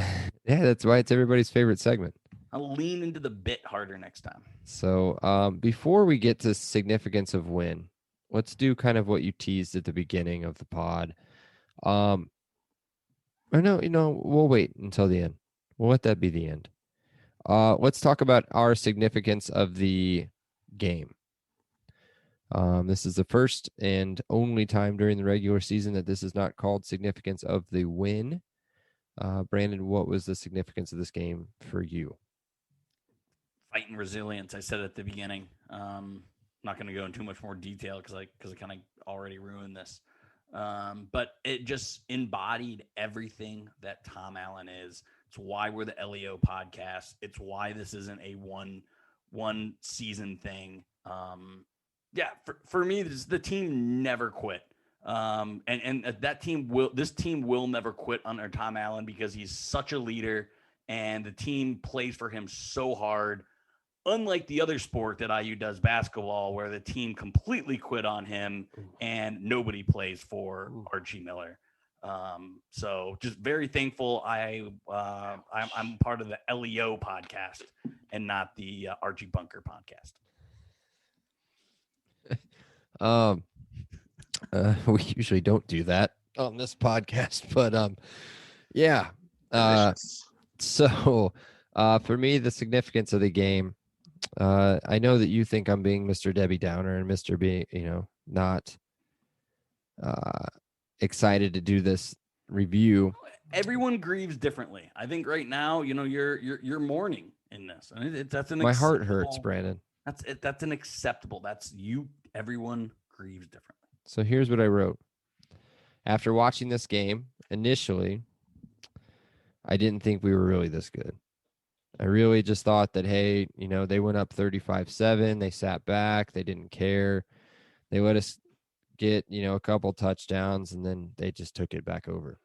Yeah, that's why it's everybody's favorite segment. I'll lean into the bit harder next time. So, before we get to significance of win, let's do kind of what you teased at the beginning of the pod. Or no, we'll wait until the end. We'll let that be the end. Let's talk about our significance of the game. This is the first and only time during the regular season that this is not called significance of the win. Brandon, what was the significance of this game for you? Fight and resilience. I said at the beginning. I'm not going to go into too much more detail because I kind of already ruined this. But it just embodied everything that Tom Allen is. It's why we're the LEO podcast. It's why this isn't a one season thing. For me, the team never quit. And this team will never quit under Tom Allen because he's such a leader and the team plays for him so hard. Unlike the other sport that IU does, basketball, where the team completely quit on him and nobody plays for Archie Miller. So just very thankful. I'm part of the LEO podcast and not the Archie Bunker podcast. We usually don't do that on this podcast, but yeah. So for me, the significance of the game, I know that you think I'm being Mr. Debbie Downer and Mr. being, not excited to do this review. Everyone grieves differently. I think right now, you're mourning in this. And that's my heart hurts, Brandon. That's it. That's an acceptable. That's you. Everyone grieves differently. So here's what I wrote. After watching this game, initially, I didn't think we were really this good. I really just thought that, hey, they went up 35-7. They sat back. They didn't care. They let us get, a couple touchdowns, and then they just took it back over.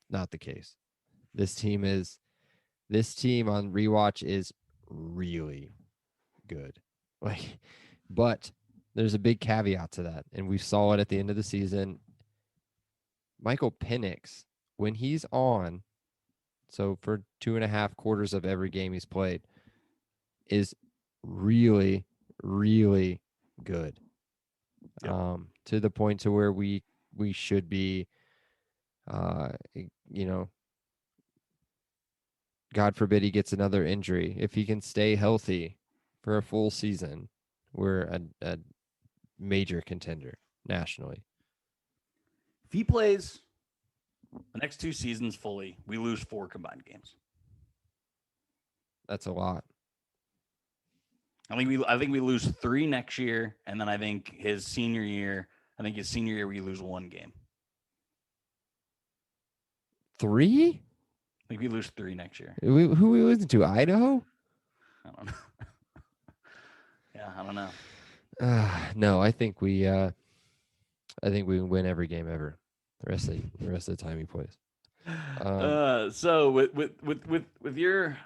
Not the case. This team on rewatch is really good. But there's a big caveat to that, and we saw it at the end of the season. Michael Penix, when he's on, so for 2.5 quarters of every game he's played, is really, really good. Yep. To the point to where we should be, God forbid he gets another injury. If he can stay healthy for a full season, we're a major contender nationally. If he plays the next 2 seasons fully, we lose 4 combined games. That's a lot. I think we lose 3 next year, and then I think his senior year we lose 1 game. 3? I think we lose 3 next year. Who we losing to? Idaho? I don't know. Yeah, I don't know. No, I think we win every game ever. The rest of the time he plays. So with your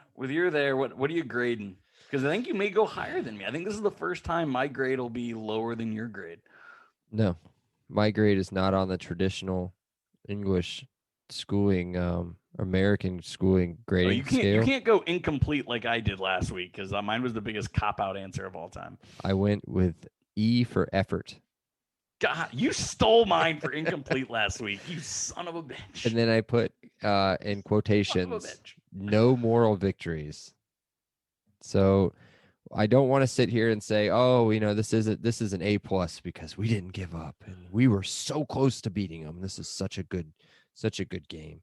there, what are you grading? Because I think you may go higher than me. I think this is the first time my grade will be lower than your grade. No, my grade is not on the traditional English schooling, American schooling grading scale. You can't go incomplete like I did last week, because mine was the biggest cop-out answer of all time. I went with E for effort. God, you stole mine for incomplete last week, you son of a bitch. And then I put in quotations, no moral victories. So I don't want to sit here and say, oh, this is an A+ because we didn't give up and we were so close to beating them. This is such a good game.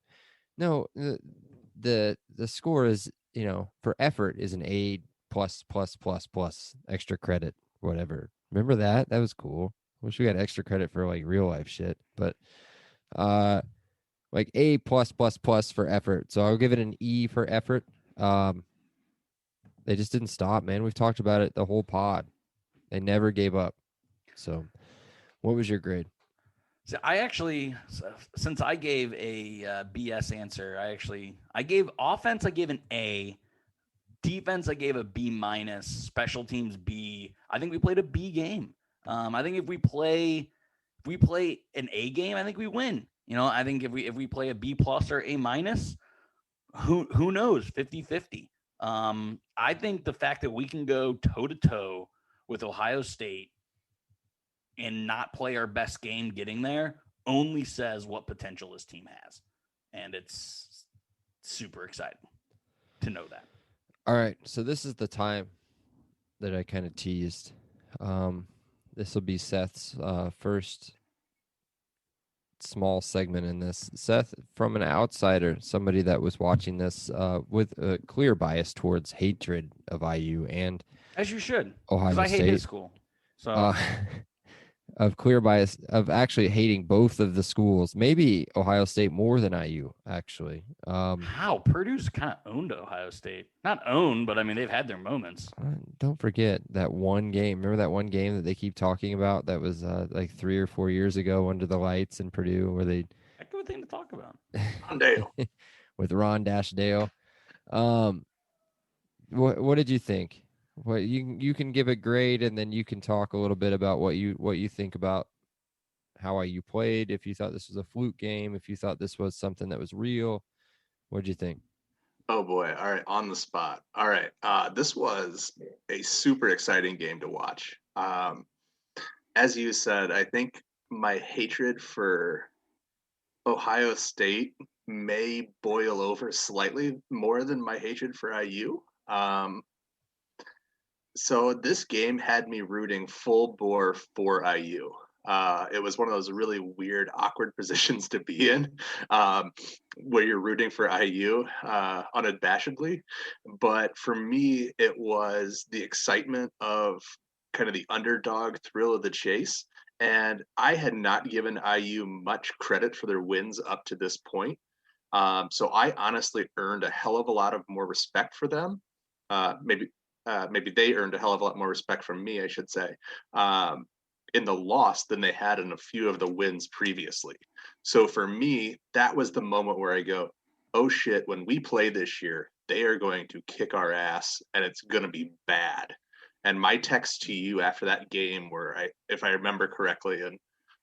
No, the score is, for effort is an A++++, extra credit, whatever. Remember that? That was cool. Wish we got extra credit for like real life shit, but like A+++ for effort. So I'll give it an E for effort. They just didn't stop, man. We've talked about it the whole pod. They never gave up. So what was your grade? So since I gave a BS answer, I gave offense, I gave an A. Defense, I gave a B-. Special teams, B. I think we played a B game. I think if we play an A game, I think we win. I think if we play a B+ or A-, who knows, 50-50. I think the fact that we can go toe-to-toe with Ohio State and not play our best game getting there only says what potential this team has. And it's super exciting to know that. All right. So this is the time that I kind of teased. This will be Seth's first small segment in this. Seth, from an outsider, somebody that was watching this with a clear bias towards hatred of IU and as you should, Ohio State. I hate his school. So of clear bias of actually hating both of the schools, maybe Ohio State more than IU actually. How Purdue's kind of owned Ohio State, not owned, but I mean they've had their moments. Don't forget that one game. Remember that one game that they keep talking about that was like 3 or 4 years ago under the lights in Purdue where they. A good thing to talk about. Ron Dale. With Ron Dale. What did you think? What you can give a grade and then you can talk a little bit about what you think about how IU played. If you thought this was a fluke game, if you thought this was something that was real, what did you think? Oh boy! All right, on the spot. All right, this was a super exciting game to watch. As you said, I think my hatred for Ohio State may boil over slightly more than my hatred for IU. So this game had me rooting full bore for IU. It was one of those really weird, awkward positions to be in, where you're rooting for IU unabashedly. But for me, it was the excitement of kind of the underdog thrill of the chase. And I had not given IU much credit for their wins up to this point. So I honestly earned a hell of a lot of more respect for them. Maybe they earned a hell of a lot more respect from me, I should say, in the loss than they had in a few of the wins previously. So for me, that was the moment where I go, oh shit, when we play this year, they are going to kick our ass and it's going to be bad. And my text to you after that game, where if I remember correctly, and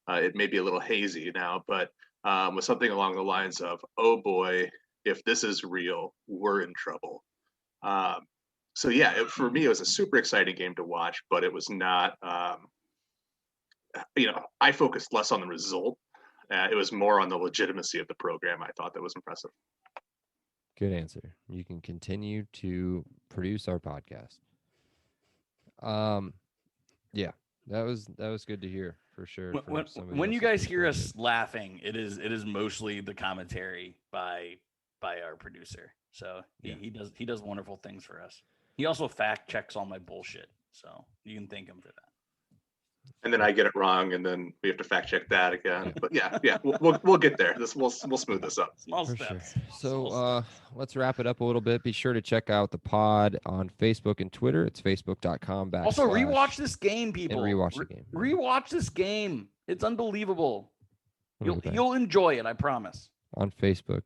it may be a little hazy now, but was something along the lines of, oh boy, if this is real, we're in trouble. So yeah, for me, it was a super exciting game to watch, but it was not, I focused less on the result. It was more on the legitimacy of the program. I thought that was impressive. Good answer. You can continue to produce our podcast. Yeah, that was good to hear for sure. When you guys hear us laughing, it is mostly the commentary by our producer. So he does wonderful things for us. He also fact checks all my bullshit, so you can thank him for that. And then I get it wrong, and then we have to fact check that again. But yeah, we'll get there. We'll smooth this up. Small for steps. Sure. So let's wrap it up a little bit. Be sure to check out the pod on Facebook and Twitter. It's facebook.com/. Also, rewatch this game, people. And rewatch the game. Rewatch this game. It's unbelievable. You'll enjoy it, I promise. On Facebook.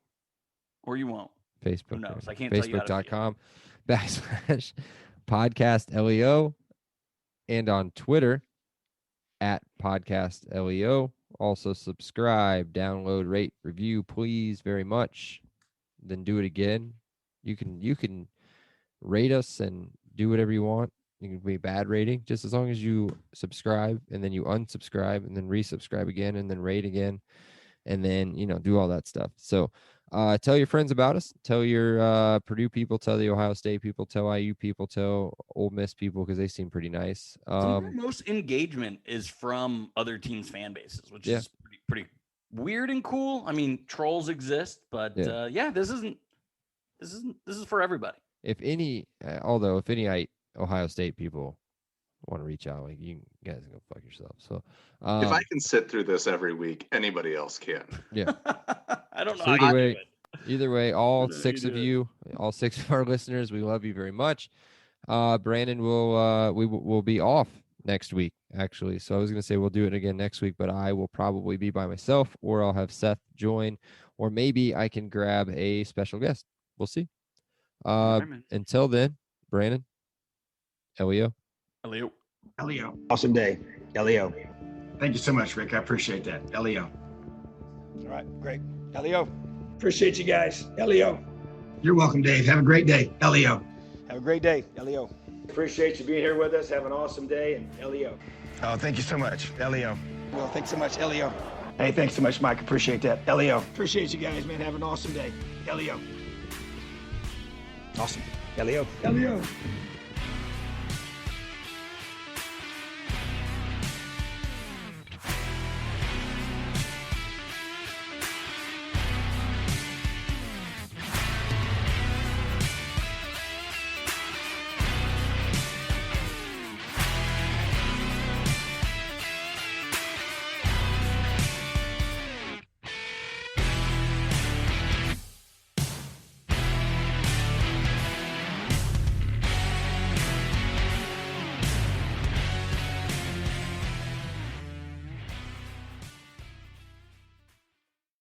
Or you won't. Facebook. Who knows? I can't tell you. Facebook.com/podcastleo, and on Twitter @podcastleo. Also subscribe, download, rate, review, please, very much. Then do it again. You can rate us and do whatever you want. You can be a bad rating, just as long as you subscribe and then you unsubscribe and then resubscribe again and then rate again and then do all that stuff. So tell your friends about us. Tell your Purdue people. Tell the Ohio State people. Tell IU people. Tell Ole Miss people, because they seem pretty nice. Most engagement is from other teams' fan bases, which is pretty weird and cool. I mean, trolls exist, but this is for everybody. If any Ohio State people want to reach out, like, you guys can go fuck yourself. So if I can sit through this every week, anybody else can. Yeah. I don't know. So how you do it. Either way, all six of you, all six of our listeners, we love you very much. Brandon will be off next week, actually. So I was going to say we'll do it again next week, but I will probably be by myself, or I'll have Seth join, or maybe I can grab a special guest. We'll see. Until then, Brandon, Elio. Awesome day. Elio. Thank you so much, Rick. I appreciate that. Elio. All right, great. Elio. Appreciate you guys. Elio. You're welcome, Dave. Have a great day. Elio. Have a great day. Elio. Appreciate you being here with us. Have an awesome day. And Elio. Oh, thank you so much. Elio. Well, thanks so much, Elio. Hey, thanks so much, Mike. Appreciate that. Elio. Appreciate you guys, man. Have an awesome day. Elio. Awesome. Elio. Elio.